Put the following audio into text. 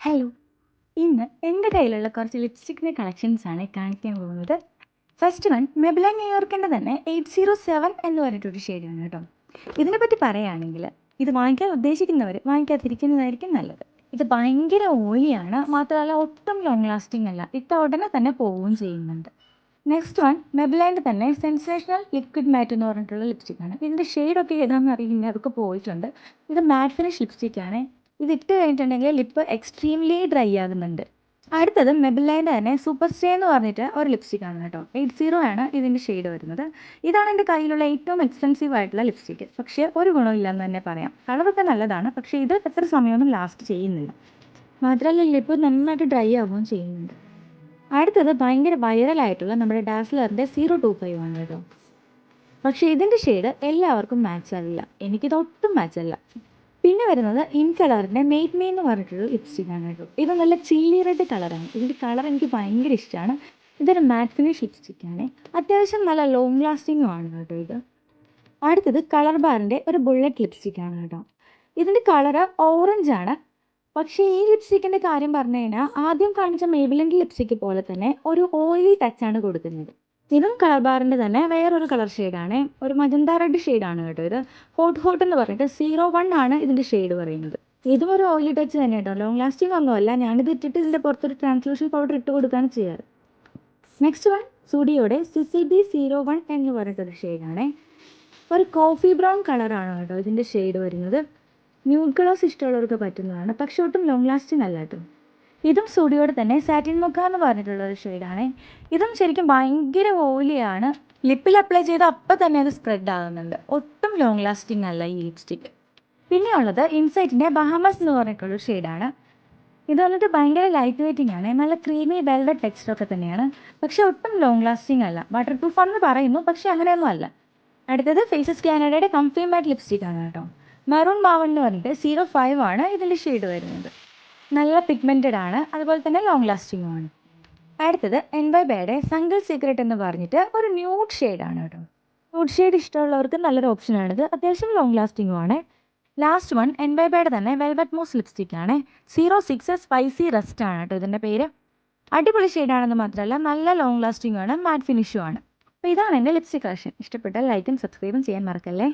Hello. ഇന്ന് എൻ്റെ കയ്യിലുള്ള കുറച്ച് ലിപ്സ്റ്റിക്കിൻ്റെ കളക്ഷൻസാണ് കാണിക്കാൻ പോകുന്നത്. ഫസ്റ്റ് വൺ മെബിലൈൻ ന്യൂയോർക്കിൻ്റെ തന്നെ 807 എന്ന് പറഞ്ഞിട്ടൊരു ഷെയ്ഡാണ് കേട്ടോ. ഇതിനെപ്പറ്റി പറയുകയാണെങ്കിൽ ഇത് വാങ്ങിക്കാൻ ഉദ്ദേശിക്കുന്നവർ വാങ്ങിക്കാതിരിക്കുന്നതായിരിക്കും നല്ലത്. ഇത് ഭയങ്കര ഓയിലിയാണ്, മാത്രമല്ല ഒട്ടും ലോങ് ലാസ്റ്റിംഗ് അല്ല, ഇട്ട ഉടനെ തന്നെ പോവുകയും ചെയ്യുന്നുണ്ട്. നെക്സ്റ്റ് വൺ മെബിലൈൻ്റെ തന്നെ സെൻസേഷണൽ ലിക്വിഡ് മാറ്റ് എന്ന് പറഞ്ഞിട്ടുള്ള ലിപ്സ്റ്റിക്കാണ്. ഇതിൻ്റെ ഷെയ്ഡൊക്കെ ഏതാണെന്ന് അറിയില്ല, അതൊക്കെ പോയിട്ടുണ്ട്. ഇത് മാറ്റ് ഫിനിഷ് ലിപ്സ്റ്റിക്കാണ്. ഇത് ഇട്ട് കഴിഞ്ഞിട്ടുണ്ടെങ്കിൽ ലിപ്പ് എക്സ്ട്രീംലി ഡ്രൈ ആകുന്നുണ്ട്. അടുത്തത് മെബിലൈൻ്റെ തന്നെ സൂപ്പർ സ്റ്റേ എന്ന് പറഞ്ഞിട്ട് ഒരു ലിപ്സ്റ്റിക്കാണ് കേട്ടോ. 80 ആണ് ഇതിൻ്റെ ഷെയ്ഡ് വരുന്നത്. ഇതാണ് എൻ്റെ കയ്യിലുള്ള ഏറ്റവും എക്സ്പെൻസീവ് ആയിട്ടുള്ള ലിപ്സ്റ്റിക്ക്. പക്ഷേ ഒരു ഗുണമില്ല എന്ന് തന്നെ പറയാം. കളറൊക്കെ നല്ലതാണ്, പക്ഷേ ഇത് എത്ര സമയമൊന്നും ലാസ്റ്റ് ചെയ്യുന്നില്ല. മാത്രമല്ല ലിപ്പ് നന്നായിട്ട് ഡ്രൈ ആവുകയും ചെയ്യുന്നുണ്ട്. അടുത്തത് ഭയങ്കര വൈറലായിട്ടുള്ള നമ്മുടെ ഡാസ്ലറിൻ്റെ 025 ആണ് കേട്ടോ. പക്ഷേ ഇതിൻ്റെ ഷെയ്ഡ് എല്ലാവർക്കും മാച്ച് ആവില്ല. എനിക്കിത് ഒട്ടും മാച്ച് അല്ല. പിന്നെ വരുന്നത് ഇൻ കളറിൻ്റെ മെയ്റ്റ് മീ എന്ന് പറഞ്ഞിട്ടൊരു ലിപ്സ്റ്റിക്കാണ് കേട്ടോ. ഇത് നല്ല ചില്ലി റെഡ് കളറാണ്. ഇതിൻ്റെ കളർ എനിക്ക് ഭയങ്കര ഇഷ്ടമാണ്. ഇതൊരു മാറ്റ് ഫിനിഷ് ലിപ്സ്റ്റിക്കാണ്. അത്യാവശ്യം നല്ല ലോങ് ലാസ്റ്റിങ്ങും ആണ് കേട്ടോ ഇത്. അടുത്തത് കളർ ബാറിൻ്റെ ഒരു ബുള്ളറ്റ് ലിപ്സ്റ്റിക്കാണ് കേട്ടോ. ഇതിൻ്റെ കളറ് ഓറഞ്ചാണ്. പക്ഷേ ഈ ലിപ്സ്റ്റിക്കിൻ്റെ കാര്യം പറഞ്ഞു കഴിഞ്ഞാൽ ആദ്യം കാണിച്ച മേബിലിൻ്റെ ലിപ്സ്റ്റിക്ക് പോലെ തന്നെ ഒരു ഓയിലി ടച്ചാണ് കൊടുക്കുന്നത്. ഇതും കളർ ബാറിൻ്റെ തന്നെ വേറൊരു കളർ ഷെയ്ഡാണ്. ഒരു മജന്ത റെഡ് ഷെയ്ഡാണ് കേട്ടോ ഇത്. ഹോട്ട് എന്ന് പറഞ്ഞിട്ട് 01 ആണ് ഇതിൻ്റെ ഷെയ്ഡ് പറയുന്നത്. ഇതും ഒരു ഓയിലി ടച്ച് തന്നെ കേട്ടോ. ലോങ് ലാസ്റ്റിംഗ് ഒന്നുമല്ല. ഞാനിത് ഇട്ടിട്ട് ഇതിൻ്റെ പുറത്തൊരു ട്രാൻസ്ലൂഷൻ പൗഡർ ഇട്ട് കൊടുക്കുകയാണ് ചെയ്യാറ്. നെക്സ്റ്റ് വൺ സ്റ്റുഡിയോയുടെ സിസിഡി 01 എന്ന് പറഞ്ഞിട്ടൊരു ഷെയ്ഡാണ്. ഒരു കോഫി ബ്രൗൺ കളറാണ് കേട്ടോ ഇതിൻ്റെ ഷെയ്ഡ് വരുന്നത്. ന്യൂഡ് കളേഴ്സ് ഇഷ്ടമുള്ളവർക്ക് പറ്റുന്നതാണ്, പക്ഷെ ഒട്ടും ലോങ് ലാസ്റ്റിംഗ് അല്ല കേട്ടോ. ഇതും സ്റ്റുഡിയോയുടെ തന്നെ സാറ്റിൻ മൊക്ക എന്ന് പറഞ്ഞിട്ടുള്ള ഒരു ഷെയ്ഡാണ്. ഇതും ശരിക്കും ഭയങ്കര ഓയിലിയാണ്. ലിപ്പിൽ അപ്ലൈ ചെയ്ത് അപ്പം തന്നെ അത് സ്പ്രെഡ് ആകുന്നുണ്ട്. ഒട്ടും ലോങ് ലാസ്റ്റിംഗ് അല്ല ഈ ലിപ്സ്റ്റിക്ക്. പിന്നെ ഉള്ളത് ഇൻസൈറ്റിൻ്റെ ബഹാമസ് എന്ന് പറഞ്ഞിട്ടുള്ളൊരു ഷെയ്ഡാണ്. ഇത് വന്നിട്ട് ഭയങ്കര ലൈറ്റ് വെയ്റ്റിംഗ് ആണ്. നല്ല ക്രീമി വെൽവെറ്റ് ടെക്സ്ചറൊക്കെ തന്നെയാണ്, പക്ഷെ ഒട്ടും ലോങ് ലാസ്റ്റിംഗ് അല്ല. വാട്ടർ പ്രൂഫ് ആണെന്ന് പറയുന്നു, പക്ഷെ അങ്ങനെയൊന്നും അല്ല. അടുത്തത് ഫേസസ് കാനഡയുടെ കംഫി മാറ്റ് ലിപ്സ്റ്റിക്കാണ് കേട്ടോ. മെറൂൺ മാവൻ എന്ന് പറഞ്ഞിട്ട് 05 ആണ് ഇതിൻ്റെ ഷെയ്ഡ് വരുന്നത്. നല്ല പിഗ്മെൻറ്റഡ് ആണ്, അതുപോലെ തന്നെ ലോങ് ലാസ്റ്റിംഗും ആണ്. അടുത്തത് എൻവൈബയുടെ സങ്കിൾ സീക്രട്ട് എന്ന് പറഞ്ഞിട്ട് ഒരു ന്യൂഡ് ഷെയ്ഡാണ് കേട്ടോ. ന്യൂഡ് ഷെയ്ഡ് ഇഷ്ടമുള്ളവർക്ക് നല്ലൊരു ഓപ്ഷനാണിത്. അത്യാവശ്യം ലോങ് ലാസ്റ്റിംഗും ആണ്. ലാസ്റ്റ് വൺ എൻവൈബയുടെ തന്നെ വെൽവെറ്റ് മൂസ് ലിപ്സ്റ്റിക്കാണ്. 06 സ്പൈസി റസ്റ്റ് ആണ് കേട്ടോ ഇതിൻ്റെ പേര്. അടിപൊളി ഷെയ്ഡാണെന്ന് മാത്രമല്ല നല്ല ലോങ് ലാസ്റ്റിംഗും ആണ്, മാറ്റ് ഫിനിഷും ആണ്. അപ്പോൾ ഇതാണ് എൻ്റെ ലിപ്സ്റ്റിക് കളക്ഷൻ. ഇഷ്ടപ്പെട്ടാൽ ലൈക്കും സബ്സ്ക്രൈബും ചെയ്യാൻ മറക്കല്ലേ.